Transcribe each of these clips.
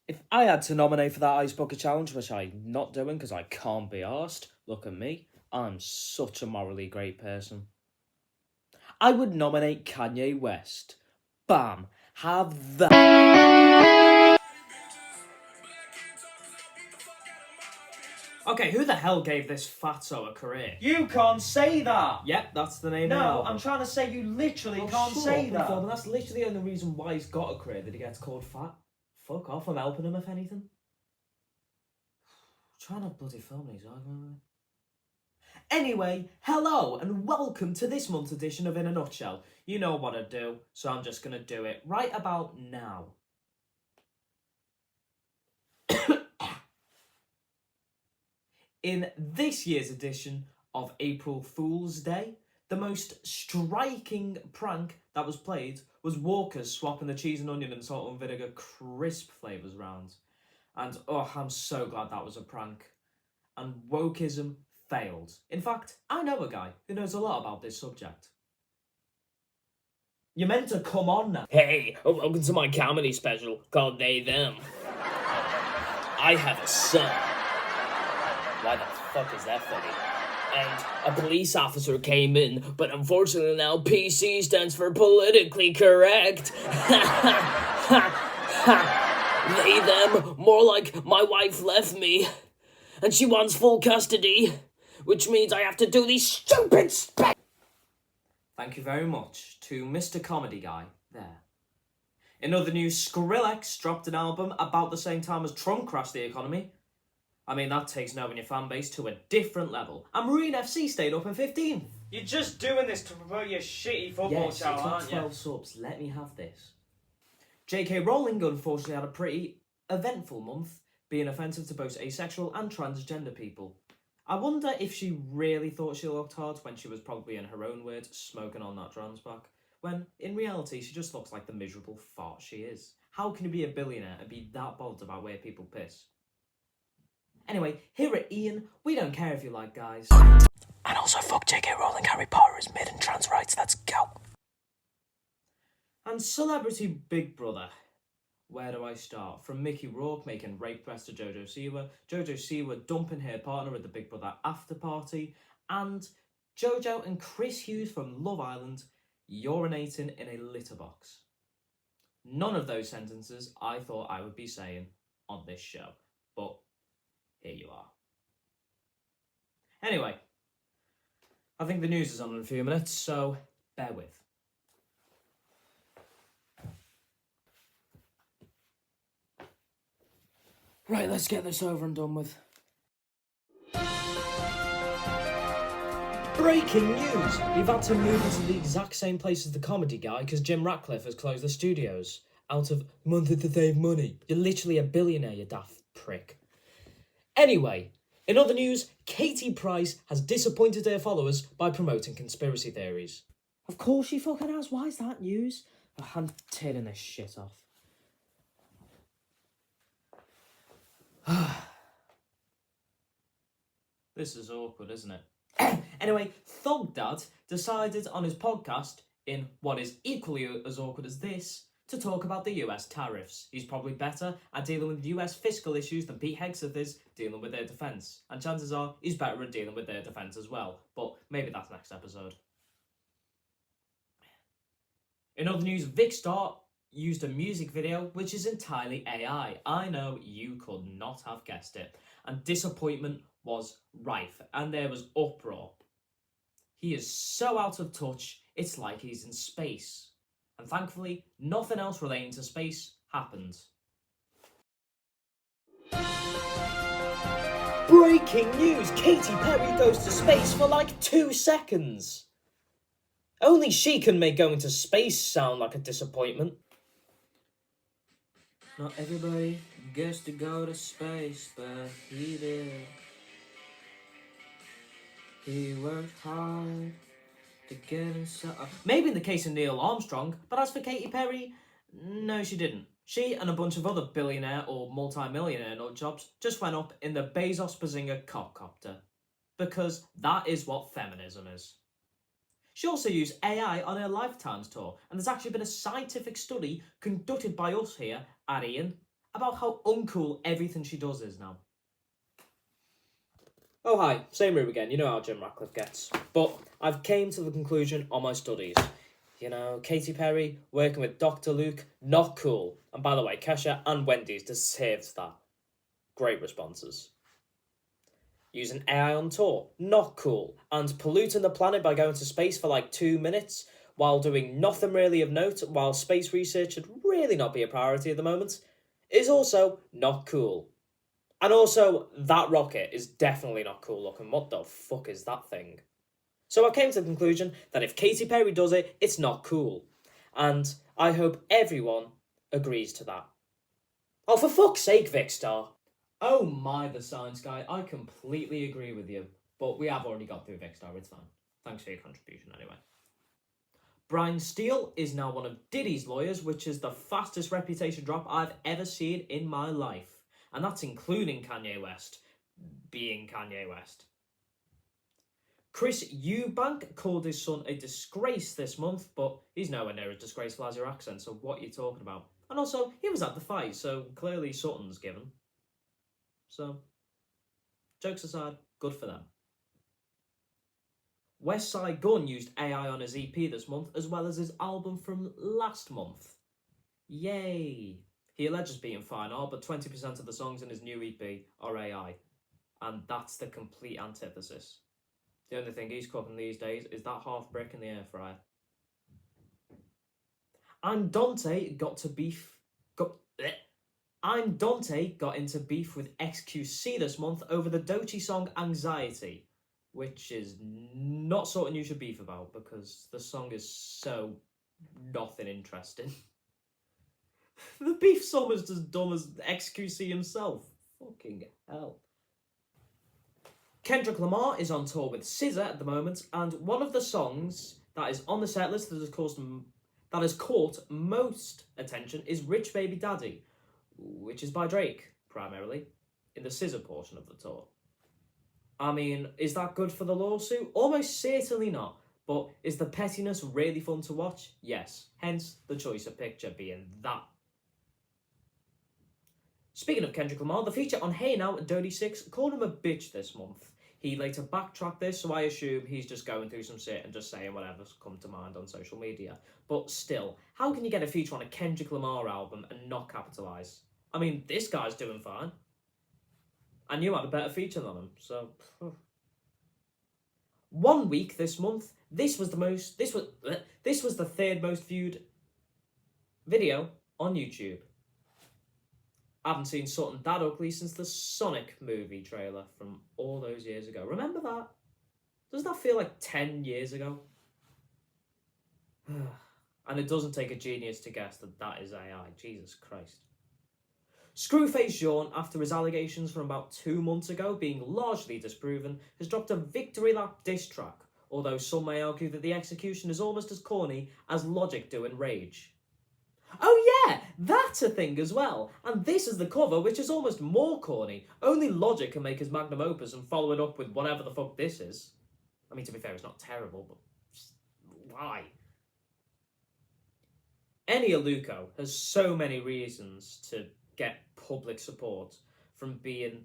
If I had to nominate for that Ice Bucket Challenge, which I'm not doing because I can't be arsed, look at me, I'm such a morally great person. I would nominate Kanye West. Bam! Have that. Okay, who the hell gave this fatso a career? You can't say that! Yep, that's the name of the No, album. I'm trying to say you literally can't shut say up, that. Phil, but that's literally the only reason why he's got a career, that he gets called fat. Fuck off, I'm helping him if anything. Try not bloody film these arguments. Anyway, hello and welcome to this month's edition of In a Nutshell. You know what I do, so I'm just going to do it right about now. In this year's edition of April Fool's Day, the most striking prank that was played was Walker's swapping the cheese and onion and salt and vinegar crisp flavours round. And oh, I'm so glad that was a prank. And wokeism failed. In fact, I know a guy who knows a lot about this subject. You're meant to come on now. Hey, welcome to my comedy special called They Them. I have a son. Why the fuck is that funny? And a police officer came in, but unfortunately now PC stands for politically correct. They, them, more like my wife left me, and she wants full custody, which means I have to do these stupid Thank you very much to Mr. Comedy Guy there. In other news, Skrillex dropped an album about the same time as Trump crashed the economy. I mean, that takes knowing your fan base to a different level. And Marine FC stayed up in 15th. You're just doing this to promote your shitty football channel, it's got aren't 12 you? subs. Let me have this. J.K. Rowling unfortunately had a pretty eventful month, being offensive to both asexual and transgender people. I wonder if she really thought she looked hard when she was probably, in her own words, smoking on that trans pack, when in reality she just looks like the miserable fart she is. How can you be a billionaire and be that bothered about where people piss? Anyway, here at Ian, we don't care if you like guys. And also fuck J.K. Rowling, Harry Potter is mid and trans rights, let's go. And Celebrity Big Brother. Where do I start? From Mickey Rourke making rape threats to Jojo Siwa dumping her partner at the Big Brother after party, and Jojo and Chris Hughes from Love Island urinating in a litter box. None of those sentences I thought I would be saying on this show, but here you are. Anyway, I think the news is on in a few minutes, so bear with. Right, let's get this over and done with. Breaking news! We've had to move into the exact same place as the Comedy Guy because Jim Ratcliffe has closed the studios. Out of wanted to save money. You're literally a billionaire, you daft prick. Anyway, in other news, Katy Perry has disappointed her followers by promoting conspiracy theories. Of course she fucking has. Why is that news? I'm turning this shit off. This is awkward, isn't it? Anyway, Thug Dad decided on his podcast, in what is equally as awkward as this, to talk about the US tariffs. He's probably better at dealing with US fiscal issues than Pete Hegseth is dealing with their defence. And chances are he's better at dealing with their defence as well. But maybe that's next episode. In other news, Vicstar used a music video which is entirely AI. I know you could not have guessed it. And disappointment was rife, and there was uproar. He is so out of touch, it's like he's in space. And thankfully, nothing else relating to space happened. Breaking news! Katy Perry goes to space for like 2 seconds. Only she can make going to space sound like a disappointment. Not everybody gets to go to space, but he did. He worked hard to get inside. Maybe in the case of Neil Armstrong, but as for Katy Perry, no, she didn't. She and a bunch of other billionaire or multi-millionaire nut jobs just went up in the Bezos Bazinga copcopter. Because that is what feminism is. She also used AI on her Lifetimes tour, and there's actually been a scientific study conducted by us here at Ian, about how uncool everything she does is now. Oh hi, same room again, you know how Jim Ratcliffe gets. But I've came to the conclusion on my studies. You know, Katy Perry working with Dr. Luke, not cool. And by the way, Kesha and Wendy's deserved that. Great responses. Using AI on tour, not cool. And polluting the planet by going to space for like 2 minutes while doing nothing really of note, while space research should really not be a priority at the moment, is also not cool. And also, that rocket is definitely not cool looking. What the fuck is that thing? So I came to the conclusion that if Katy Perry does it, it's not cool. And I hope everyone agrees to that. Oh, for fuck's sake, Vicstar. Oh my, the science guy, I completely agree with you. But we have already got through Vicstar, it's fine. Thanks for your contribution anyway. Brian Steele is now one of Diddy's lawyers, which is the fastest reputation drop I've ever seen in my life. And that's including Kanye West being Kanye West. Chris Eubank called his son a disgrace this month, but he's nowhere near as disgraceful as your accent, so what are you talking about? And also, he was at the fight, so clearly something's given. So, jokes aside, good for them. West Side Gun used AI on his EP this month, as well as his album from last month. Yay! He alleges being fine art, but 20% of the songs in his new EP are AI. And that's the complete antithesis. The only thing he's cooking these days is that half brick in the air fryer. I'm Dante got into beef with XQC this month over the Doechii song Anxiety, which is not something you should beef about because the song is so nothing interesting. The beef's almost as dumb as XQC himself. Fucking hell. Kendrick Lamar is on tour with SZA at the moment, and one of the songs that is on the setlist that has caught most attention is Rich Baby Daddy, which is by Drake, primarily, in the SZA portion of the tour. I mean, is that good for the lawsuit? Almost certainly not. But is the pettiness really fun to watch? Yes. Hence, the choice of picture being that. Speaking of Kendrick Lamar, the feature on Hey Now and Dirty Six called him a bitch this month. He later backtracked this, so I assume he's just going through some shit and just saying whatever's come to mind on social media. But still, how can you get a feature on a Kendrick Lamar album and not capitalise? I mean, this guy's doing fine. And you had a better feature than him, so... 1 week this month, this was the third most viewed video on YouTube. I haven't seen something that ugly since the Sonic movie trailer from all those years ago. Remember that? Doesn't that feel like 10 years ago? And it doesn't take a genius to guess that that is AI. Jesus Christ. Screwface Jean, after his allegations from about 2 months ago being largely disproven, has dropped a victory lap diss track, although some may argue that the execution is almost as corny as Logic do in Rage. Oh yeah, that's a thing as well, and this is the cover, which is almost more corny. Only Logic can make his magnum opus and follow it up with whatever the fuck this is. I mean, to be fair, it's not terrible, but why? Ennio Luco has so many reasons to get public support from being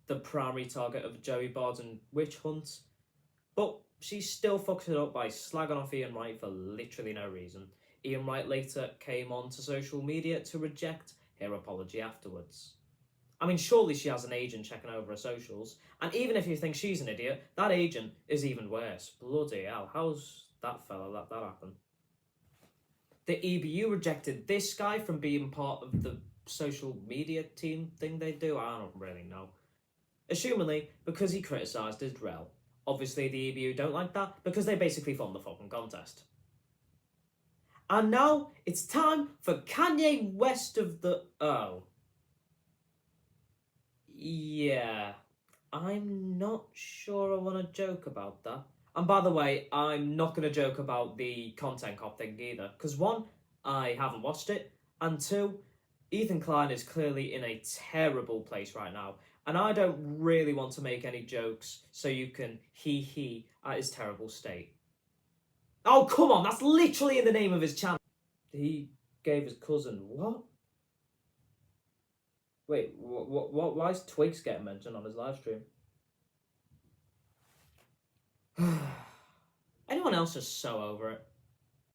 the primary target of Joey Bard's witch hunt, but she still fucks it up by slagging off Ian Wright for literally no reason. Ian Wright later came on to social media to reject her apology afterwards. I mean, surely she has an agent checking over her socials, and even if you think she's an idiot, that agent is even worse. Bloody hell, how's that fella let that happen? The EBU rejected this guy from being part of the social media team thing they do. I don't really know. Assumingly, because he criticised Israel. Obviously, the EBU don't like that because they basically fund the fucking contest. And now it's time for Kanye West of the... Oh. Yeah. I'm not sure I want to joke about that. And by the way, I'm not going to joke about the content cop thing either. Because one, I haven't watched it. And two, Ethan Klein is clearly in a terrible place right now. And I don't really want to make any jokes so you can hee at his terrible state. Oh, come on, that's literally in the name of his channel. He gave his cousin what? Wait, what? Why is Twigs getting mentioned on his live stream? Anyone else is so over it.